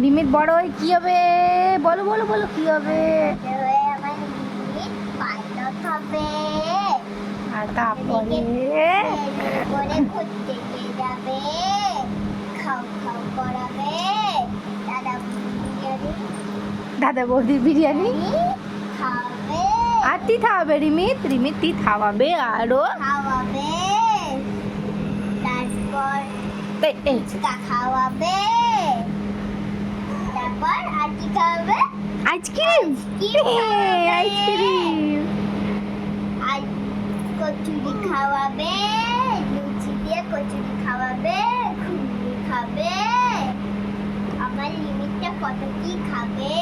Limit বড় হয়ে কি হবে? বলো বলো বলো কি হবে? আমার লিমিট পাইলট হবে। আর তারপরে করে ঘুরতে নিয়ে যাবে, খাও খাও করাবে, দাদা বিরিয়ানি দাদা বৌদির বিরিয়ানি খাবে, আর তি খাওয়াবে রিমিত, রিমিত তি খাওয়াবে আরো খাওয়াবে, তারপর এই, এই, ফুচকা খাওয়াবে, তারপর আর কি খাওয়াবে? আইসক্রিম আইসক্রিম আর কচুরি খাওয়াবে, লুচি দিয়ে কচুরি খাওয়াবে, ঘুগনি খাবে। আমার লিমিটটা কত কি খাবে?